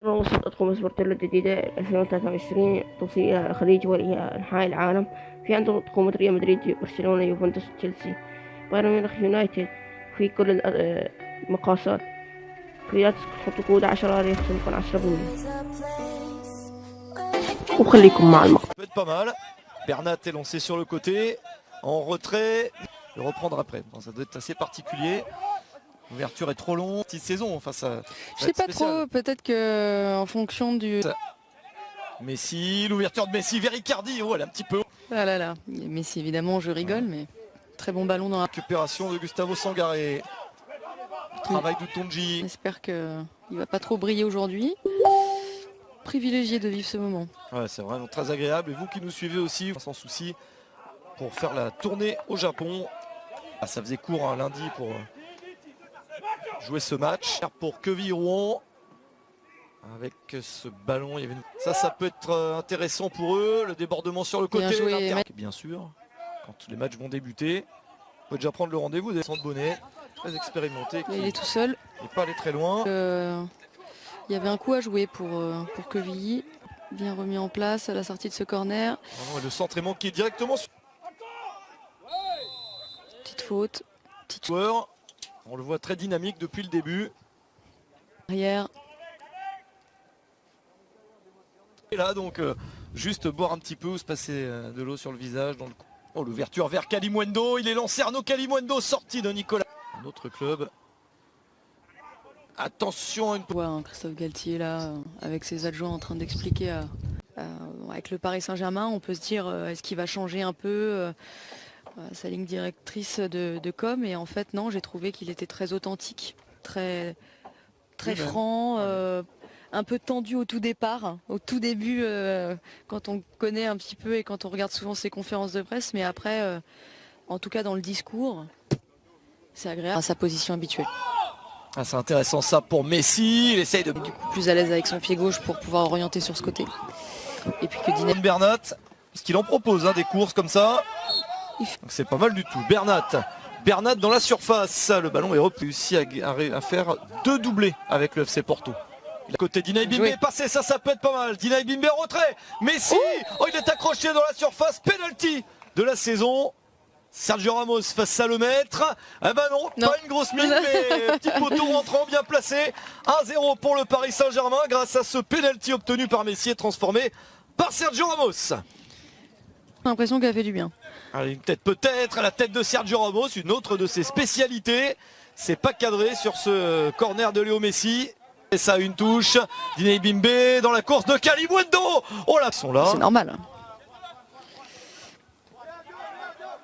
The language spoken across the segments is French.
وسط سبورتيلا الجديدة 2023 توصيل الخليج وأنحاء العالم. في عندنا قوة ريال مدريد، برشلونة، يوفنتوس، تشيلسي، بايرن ميونخ، يونايتد، في كل المقاسات. لا تحطوا كود 10 يخصمكم 10%. وخليكم مع المقطع. Peut être pas mal. Bernat est lancé sur le côté, en retrait, le reprendre après. Bon, ça doit être assez particulier. L'ouverture est trop longue, petite saison, enfin ça. Je sais pas trop, peut-être que en fonction du. Messi, l'ouverture de Messi vers Icardi, oh elle est un petit peu. Ah là là, Messi évidemment, je rigole, mais très bon ballon dans la Récupération de Gustavo Sangaré. Travail d'Outonji. J'espère qu'il va pas trop briller aujourd'hui. Privilégié de vivre ce moment. Ouais, c'est vraiment très agréable. Et vous qui nous suivez aussi, sans souci, pour faire la tournée au Japon. Ah, ça faisait court hein, lundi pour jouer ce match. Pour Queville Rouen. Avec ce ballon, il y avait ça peut être intéressant pour eux. Le débordement sur le côté. Bien joué, bien sûr, quand les matchs vont débuter, on peut déjà prendre le rendez-vous. Des centres Bonnet, très expérimenté. Il est tout seul. Il n'est pas allé très loin. Il y avait un coup à jouer pour Quevilly. Bien remis en place à la sortie de ce corner. Et le centre est manqué directement. Petite faute. Petit joueur. On le voit très dynamique depuis le début. Arrière. Et là donc juste boire un petit peu ou se passer de l'eau sur le visage. Dans le... Oh, l'ouverture vers Kalimundo. Il est lancé Arnaud Kalimundo, sorti de Nicolas. Un autre club. Attention à une... On voit Christophe Galtier là avec ses adjoints en train d'expliquer avec le Paris Saint-Germain. On peut se dire est-ce qu'il va changer un peu sa ligne directrice de com, et en fait non, j'ai trouvé qu'il était très authentique, très franc, un peu tendu au tout départ, au tout début quand on connaît un petit peu et quand on regarde souvent ses conférences de presse, mais après en tout cas dans le discours c'est agréable à sa position habituelle. Ah, c'est intéressant ça pour Messi, il essaye de... Du coup plus à l'aise avec son pied gauche pour pouvoir orienter sur ce côté. Et puis que Diné... Bernat, parce qu'il en propose des courses comme ça. C'est pas mal du tout. Bernat dans la surface. Le ballon est réussi à faire 2 doublés avec le FC Porto. Côté Dinaï Bimbe est passé, ça peut être pas mal. Dinaï Bimbe en retrait. Messi, il est accroché dans la surface. Penalty de la saison. Sergio Ramos face à le maître. Eh ben non, pas une grosse mine, mais petit poteau rentrant bien placé. 1-0 pour le Paris Saint-Germain grâce à ce penalty obtenu par Messi et transformé par Sergio Ramos. J'ai l'impression qu'elle a fait du bien. Allez, une tête peut-être à la tête de Sergio Ramos, une autre de ses spécialités. C'est pas cadré sur ce corner de Léo Messi. Et ça, une touche. Dinaï Bimbe dans la course de Kalimundo. Oh là, ils sont là. C'est normal.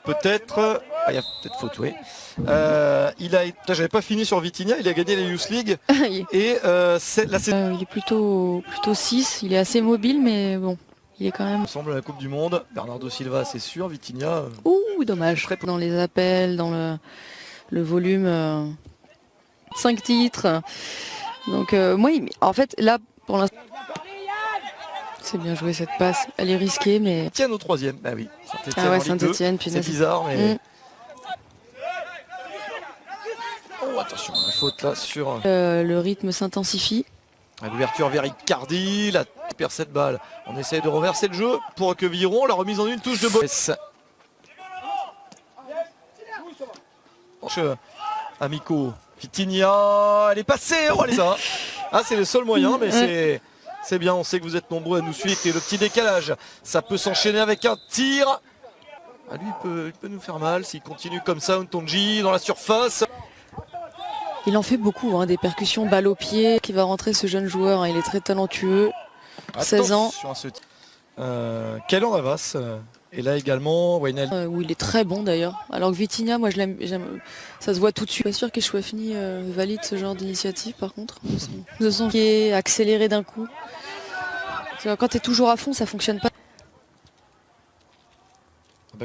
Peut-être, il y a peut-être faute, oui. J'avais pas fini sur Vitinha, il a gagné la Youth League. Et là, il est plutôt 6, il est assez mobile, mais bon, il est quand même... Ensemble à la Coupe du Monde, Bernardo Silva c'est sûr, Vitinha... Ouh, dommage. Très dans les appels, dans le volume, 5 titres. Donc moi, en fait, là, pour l'instant... C'est bien joué cette passe, elle est risquée, mais... Tiens au troisième, bah oui. Saint-Etienne, puis c'est bizarre, mais... Oh, attention, la faute là sur... le rythme s'intensifie. L'ouverture vers Icardi, la perd cette balle. On essaye de renverser le jeu pour que Viron, la remise en une touche de Boss. Amico, Vitinha, elle est passée, oh, elle est ça. Ah, c'est le seul moyen, mais c'est bien, on sait que vous êtes nombreux à nous suivre. Et le petit décalage, ça peut s'enchaîner avec un tir. Ah, lui, il peut nous faire mal s'il continue comme ça. Untonji dans la surface. Il en fait beaucoup, des percussions balle au pied. Qui va rentrer ce jeune joueur, il est très talentueux. 16 ans. Kaylor Navas et là également Wijnaldum. Où il est très bon d'ailleurs. Alors que Vitinha, moi je l'aime, ça se voit tout de suite. Je suis pas sûr qu'Echouafni valide ce genre d'initiative par contre. De son qui est accéléré d'un coup. Quand tu es toujours à fond, ça fonctionne pas.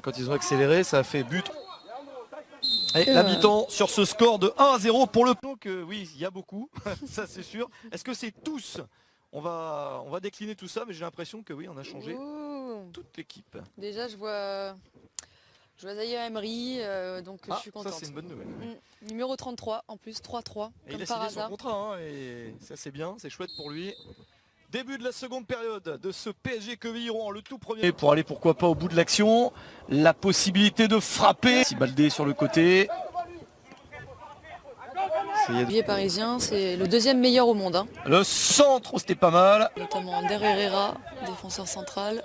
Quand ils ont accéléré, ça a fait but. Et la mi-temps sur ce score de 1-0 pour le... Donc oui, il y a beaucoup, ça c'est sûr. Est-ce que c'est tous? On va décliner tout ça, mais j'ai l'impression que oui, on a changé toute l'équipe. Déjà, je Joasia Emery, donc je suis contente. Ça c'est une bonne nouvelle. Numéro 33 en plus, 3-3, Et comme il a par signé son hasard. contrat, hein, et ça c'est bien, c'est chouette pour lui. Début de la seconde période de ce PSG Quevilly-Rouen, le tout premier. Et pour aller pourquoi pas au bout de l'action, la possibilité de frapper. Si Baldé sur le côté. Le parisien, c'est le deuxième meilleur au monde. Hein. Le centre, c'était pas mal. Notamment Der Herrera, défenseur central.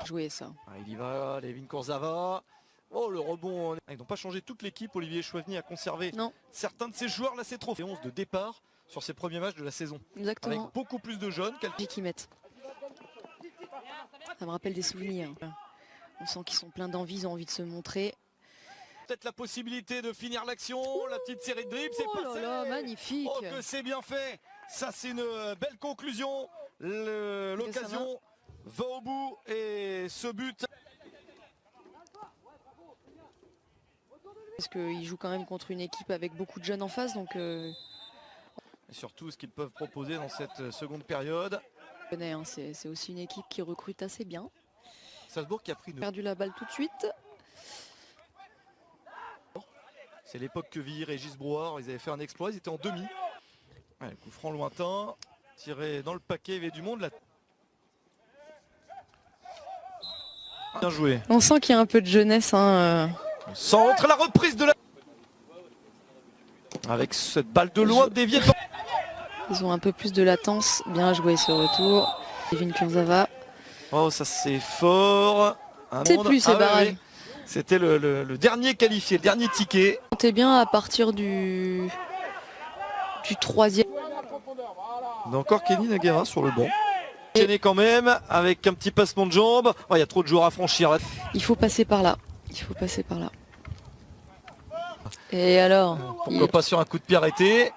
Jouer ça. Il y va, Levin Kurzawa. Oh le rebond. Ils n'ont pas changé toute l'équipe. Olivier Choueveny a conservé certains de ses joueurs. Là c'est trop. 11 de départ sur ses premiers matchs de la saison. Exactement. Avec beaucoup plus de jeunes. Qui mettent. Ça me rappelle des souvenirs. On sent qu'ils sont pleins d'envie, ils ont envie de se montrer. Peut-être la possibilité de finir l'action, la petite série de dribbles, c'est passé. Là, magnifique. Oh que c'est bien fait. Ça c'est une belle conclusion. L'occasion va au bout et ce but. Parce qu'ils jouent quand même contre une équipe avec beaucoup de jeunes en face, donc. Et surtout ce qu'ils peuvent proposer dans cette seconde période. C'est aussi une équipe qui recrute assez bien. Salzbourg qui a perdu la balle tout de suite. C'est l'époque Quevilly, Régis Brouard, ils avaient fait un exploit, ils étaient en demi. Ouais, coup franc lointain, tiré dans le paquet, il y avait du monde là. Bien joué. On sent qu'il y a un peu de jeunesse. Hein. Centre, la reprise de la... Avec cette balle de loin déviée. Ils ont un peu plus de latence. Bien joué ce retour. Levin Kurzawa. Oh ça c'est fort. C'est plus, c'est barrage. C'était le dernier qualifié, le dernier ticket. Comptez bien à partir du troisième. On a encore Kenny Naguera sur le banc. Kenny quand même, avec un petit passement de jambes. Oh, il y a trop de joueurs à franchir. Il faut passer par là. Il faut passer par là. Et alors pourquoi pas sur un coup de pied arrêté.